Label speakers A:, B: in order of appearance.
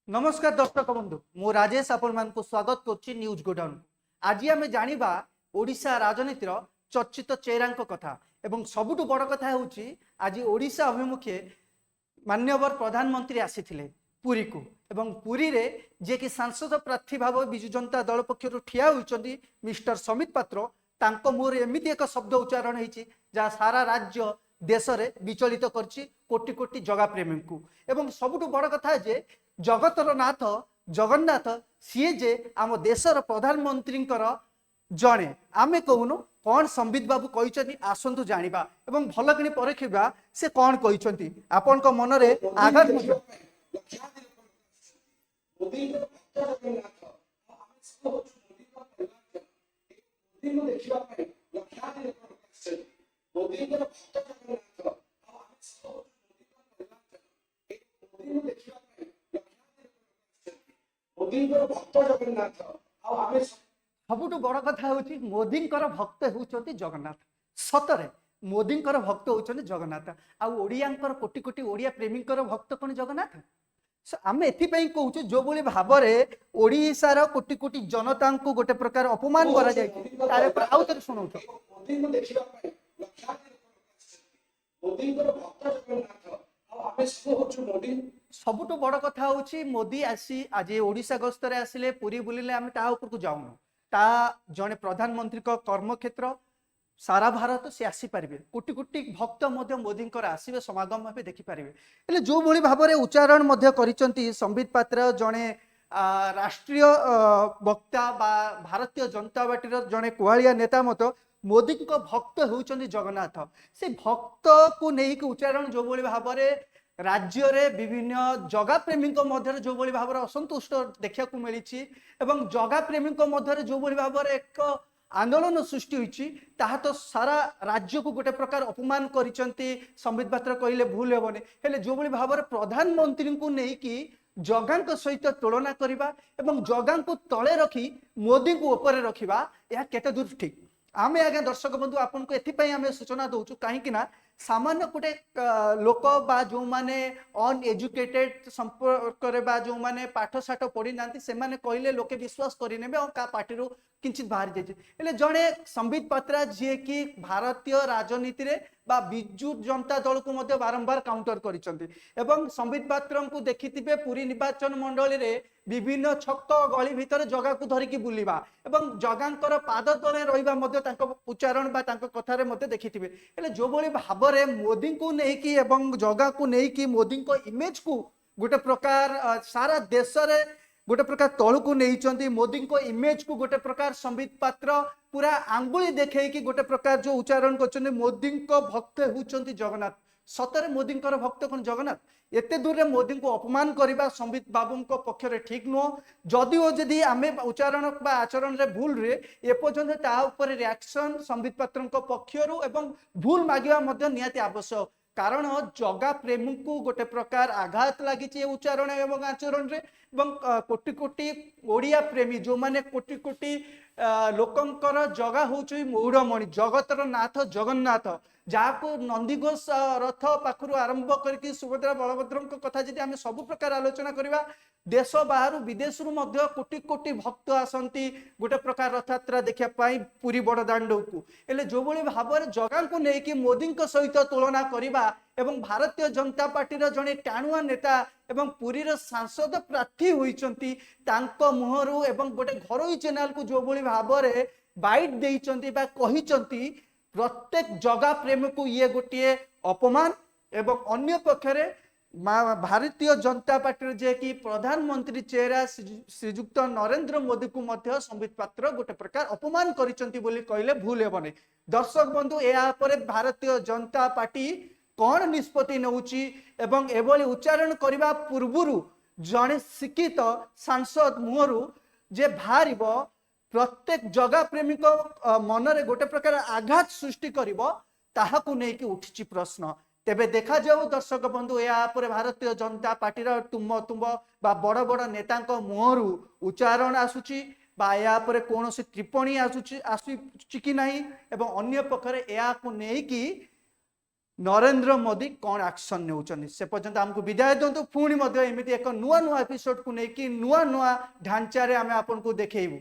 A: नमस्कार दर्शक बंधु मु राजेश आपण मान को स्वागत करछि न्यूज गोडाउन। आज आम जानिबा ओडिशा राजनीतिर चर्चित चेहरा कथा एवं सबुठु बड़ कथा होछि आज ओडिशा अभिमुखे मान्यवर प्रधानमंत्री आसीथिले पुरी को एवं पुरी रे जे कि सांसद प्रार्थी भाव विजु जनता दल पक्षरु ठिया होइछन्ती मिस्टर समित पात्र तांको मोर एमिति एक शब्द उच्चारण होइछि जा सारा राज्य देश रे विचलित करछि कोटि कोटि जगह प्रेमी को एवं सबुठु बड़ कथा जे जगतर नाथ जगन्नाथ सी जे आम देशर प्रधानमंत्री जड़े आमे कहूनु कौन संबित बाबू कहते आसतु जाना एवं भल कि परखा से कौन कहते आपण मन में आघात सबुठ बड़ कथा हूँ मोदी भक्त होती जगन्नाथ सतरे मोदी भक्त होती जगन्नाथ आड़िया कोटि कोटि ओडिया प्रेमी भक्त कौन जगन्नाथ आम एपाई कहूँ जो भाई भाव में ओडिशार कोटि कोटि जनता को गोटे प्रकार अपमान कर शुणु सबुठ बड़ कथा हूँ मोदी आसी आज ओडिशा गस्तर आसिले पुरी बुलिले आम ता उपरकू जाऊनु ता जड़े प्रधानमंत्री कर्मक्षेत्र सारा भारत से आसीपारे कोटि कोटि भक्त मोदी आसवे समागम भाव देखिपारे जो भली भाव में उच्चारण करिसेंती संबित पात्र जड़े राष्ट्रीय वक्ता बा भारतीय जनता पार्टी जड़े कुहाड़िया नेता मत मोदी भक्त होउचंदी जगन्नाथ से भक्त को लेकिन उच्चारण जो भली भाव में राज्य रे विभिन्न जगह प्रेमी मध्य जो भली भाव असंतुष्ट देखा मिली जगह प्रेमी मध्य जो भली भाव में एक आंदोलन सृष्टि होती तो सारा राज्य को गोटे प्रकार अपमान करिसेंती संबित पात्र कहले भूल हेबनी हेले जो भली भाव में प्रधानमंत्री को लेकिन जगह सहित तुलना करवा एवं जगह को तले रखी मोदी को ऊपर रखा यह केते दूर ठीक आम आज्ञा दर्शक बंधु आपन को एथिपाई आम सूचना दौचु कहीं सामान्य गोटे लोक बा जो माने अनएजुकेटेड संपर्क बा जो माने पाठ साठ पढ़ी ना से माने कहले लोके विश्वास करें और का पार्टी किंचित बाहर जाइए जड़े संबित पात्रा जी कि भारतीय राजनीति रे बा विजु जनता दल को मध्य बारंबार काउंटर करिसेंती एवं संबित पात्र को देखिथिबे पुरी निर्वाचन मंडली रे विभिन्न छक गली भितर जगह को धरिकी बुलिबा एवं जगांकर पाद तले रहिबा मध्य तांको उच्चारण बा तांको कथारे मध्य देखिथिबे हेले जो भली भाव में मोदी को लेकिन एवं जगह को लेकिन मोदी को इमेज को गोटे प्रकार सारा देश रे गोटे प्रकार तलू को नहीं मोदी को इमेज को गोटे प्रकार संबित पात्र पूरा आंगुली देखे कि गोटे प्रकार जो उच्चारण कर मोदी भक्त होती जगन्नाथ सतरे मोदी भक्त कौन जगन्नाथ एते दूर रे मोदी को अपमान करने संबित बाबू पक्षरे ठीक नुह जदिओ जदि आम उच्चारण बा आचरण रे भूल रे एपर्यंत तापर रिएक्शन संबित पात्र पक्षरु एवं भूल मागिबा मध्य निहाती आवश्यक कारण जगह प्रेमी को गोटे प्रकार आघात लगी उच्चारण एवं आचरण रे कोटि कोटि ओडिया प्रेमी जो माने कोटि कोटि लोकंकर जगह होची मौड़मणि जगतर नाथ जगन्नाथ जहाँ को नंदीघोष रथ पाखु आरंभ करके सुभद्रा बलभद्र कथा जी आम सब प्रकार आलोचना करवा देश बाहर विदेश कोटि कोटि भक्त आसती गोटे प्रकार रथ यात्रा देखापी पुरी बड़ दाण्ड को हेले जो भली भाव में जगह को लेकिन मोदी सहित तुलना करवा एवं भारतीय जनता पार्टी जड़े टाणुआ नेता एवं पुरी सांसद प्रार्थी होती मुहरु एवं गोटे घरोई चैनल को जो भली भाव में बाइट देइचंती बा कहिचंती प्रत्येक जगह प्रेमी को ये गोटे अपमान एवं अन्य पक्षरे भारतीय जनता पार्टी जे कि प्रधानमंत्री चेहरा श्रीजुक्त नरेंद्र मोदी को मध्य संबित पात्र गोटे प्रकार अपमान करिसंती बोली कहले भूल हेबनी। दर्शक बंधु या पर भारतीय जनता पार्टी कौन निष्पत्ति नउची एवं एभली उच्चारण करने पूर्व जड़े शिक्षित सांसद मुहरु जे बाहर प्रत्येक जगह प्रेमी मन रे गोटे प्रकार आघात सृष्टि करिवो ताहाकु नेकी उठिची प्रश्न तेबे देखा जाऊ दर्शक बंधु या पर भारतीय जनता पार्टी तुम तुम बा बड़ बड़ नेता मुहरु उच्चारण आसुची बा या पर कौन टिप्पणी आसुची कि नहीं एवं अन्य पक्षरे या को नेकी नरेंद्र मोदी कौन एक्शन नेउछन से पर्यंत हमको विदाय दिंतु पुणी एमती एक नुआ नुआ एपिसोड को लेकिन नुआ नुआ ढांचा रे आमे आपन को देखेबू।